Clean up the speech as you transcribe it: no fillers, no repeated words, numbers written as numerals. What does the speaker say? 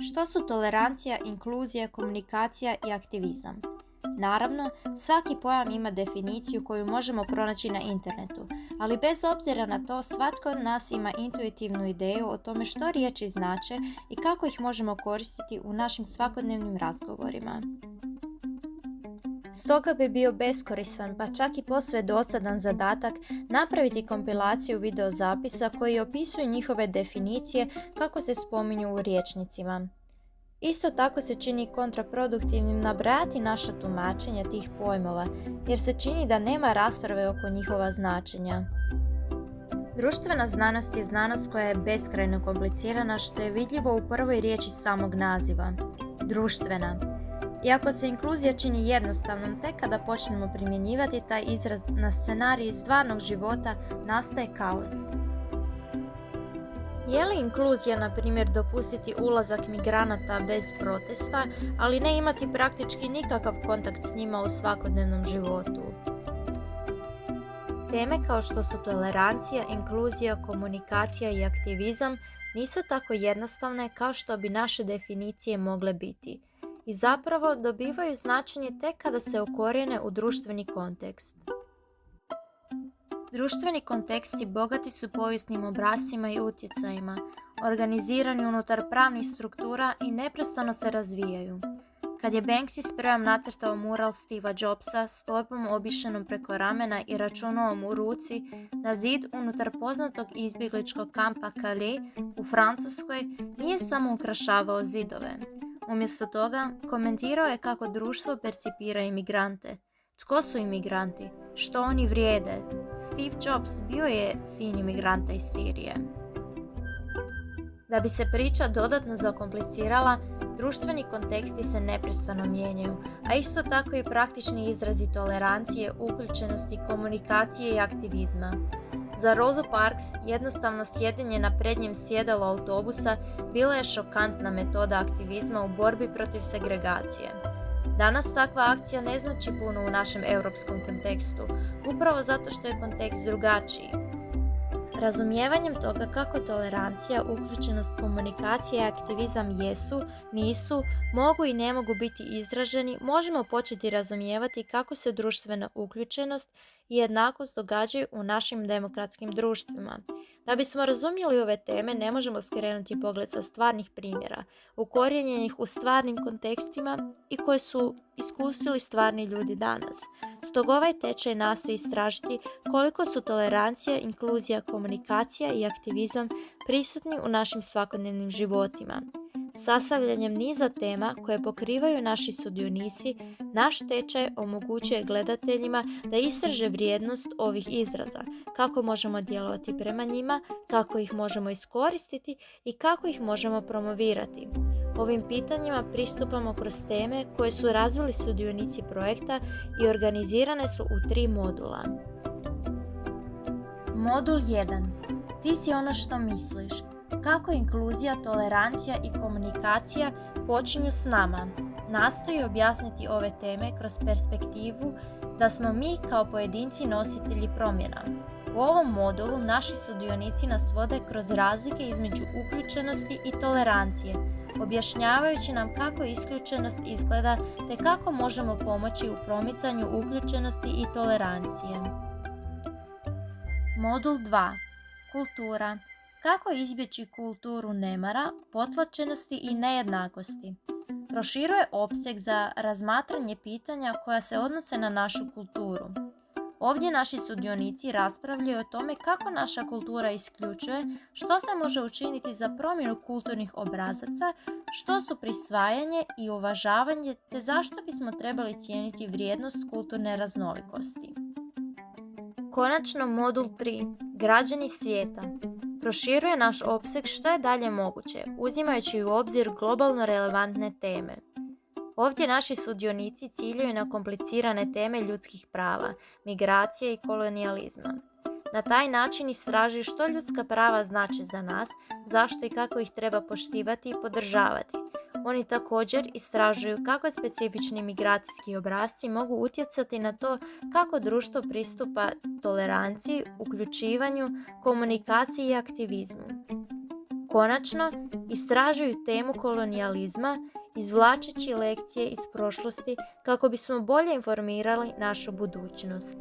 Što su tolerancija, inkluzija, komunikacija i aktivizam? Naravno, svaki pojam ima definiciju koju možemo pronaći na internetu, ali bez obzira na to svatko od nas ima intuitivnu ideju o tome što riječi znače i kako ih možemo koristiti u našim svakodnevnim razgovorima. Stoga bi bio beskoristan, pa čak i posve dosadan zadatak napraviti kompilaciju videozapisa koji opisuju njihove definicije kako se spominju u rječnicima. Isto tako se čini kontraproduktivnim nabrajati naša tumačenja tih pojmova, jer se čini da nema rasprave oko njihova značenja. Društvena znanost je znanost koja je beskrajno komplicirana, što je vidljivo u prvoj riječi samog naziva – društvena. Iako se inkluzija čini jednostavnom, tek kada počnemo primjenjivati taj izraz na scenariji stvarnog života, nastaje kaos. Je li inkluzija, na primjer, dopustiti ulazak migranata bez protesta, ali ne imati praktički nikakav kontakt s njima u svakodnevnom životu? Teme kao što su tolerancija, inkluzija, komunikacija i aktivizam nisu tako jednostavne kao što bi naše definicije mogle biti i zapravo dobivaju značenje tek kada se ukorijene u društveni kontekst. Društveni konteksti bogati su povijesnim obrascima i utjecajima, organizirani unutar pravnih struktura i neprestano se razvijaju. Kad je Banksy s prvom nacrtao mural Steva Jobsa s torbom obišenom preko ramena i računom u ruci na zid unutar poznatog izbjegličkog kampa Calais u Francuskoj, nije samo ukrašavao zidove. Umjesto toga, komentirao je kako društvo percipira imigrante. Tko su imigranti? Što oni vrijede? Steve Jobs bio je sin imigranta iz Sirije. Da bi se priča dodatno zakomplicirala, društveni konteksti se neprestano mijenjaju, a isto tako i praktični izrazi tolerancije, uključenosti, komunikacije i aktivizma. Za Rosu Parks jednostavno sjedenje na prednjem sjedalu autobusa bila je šokantna metoda aktivizma u borbi protiv segregacije. Danas takva akcija ne znači puno u našem europskom kontekstu, upravo zato što je kontekst drugačiji. Razumijevanjem toga kako tolerancija, uključenost, komunikacija i aktivizam jesu, nisu, mogu i ne mogu biti izraženi, možemo početi razumijevati kako se društvena uključenost i jednakost događaju u našim demokratskim društvima. Da bismo razumjeli ove teme, ne možemo skrenuti pogled sa stvarnih primjera, ukorijenjenih u stvarnim kontekstima i koje su iskusili stvarni ljudi danas. Stoga ovaj tečaj nastoji istražiti koliko su tolerancija, inkluzija, komunikacija i aktivizam prisutni u našim svakodnevnim životima. Sastavljanjem niza tema koje pokrivaju naši sudionici, naš tečaj omogućuje gledateljima da istraže vrijednost ovih izraza, kako možemo djelovati prema njima, kako ih možemo iskoristiti i kako ih možemo promovirati. Ovim pitanjima pristupamo kroz teme koje su razvili sudionici projekta i organizirane su u 3 modula. Modul 1. Ti si ono što misliš. Kako inkluzija, tolerancija i komunikacija počinju s nama. Nastoji objasniti ove teme kroz perspektivu da smo mi kao pojedinci nositelji promjena. U ovom modulu naši sudionici nas vode kroz razlike između uključenosti i tolerancije, objašnjavajući nam kako isključenost izgleda te kako možemo pomoći u promicanju uključenosti i tolerancije. Modul 2. Kultura. Kako izbjeći kulturu nemara, potlačenosti i nejednakosti? Proširuje opseg za razmatranje pitanja koja se odnose na našu kulturu. Ovdje naši sudionici raspravljaju o tome kako naša kultura isključuje, što se može učiniti za promjenu kulturnih obrazaca, što su prisvajanje i uvažavanje, te zašto bismo trebali cijeniti vrijednost kulturne raznolikosti. Konačno, modul 3. Građani svijeta. Proširuje naš opseg što je dalje moguće, uzimajući u obzir globalno relevantne teme. Ovdje naši sudionici ciljaju na komplicirane teme ljudskih prava, migracije i kolonijalizma. Na taj način istražuju što ljudska prava znače za nas, zašto i kako ih treba poštivati i podržavati. Oni također istražuju kako specifični migracijski obrasci mogu utjecati na to kako društvo pristupa toleranciji, uključivanju, komunikaciji i aktivizmu. Konačno, istražuju temu kolonijalizma, izvlačeći lekcije iz prošlosti kako bismo bolje informirali našu budućnost.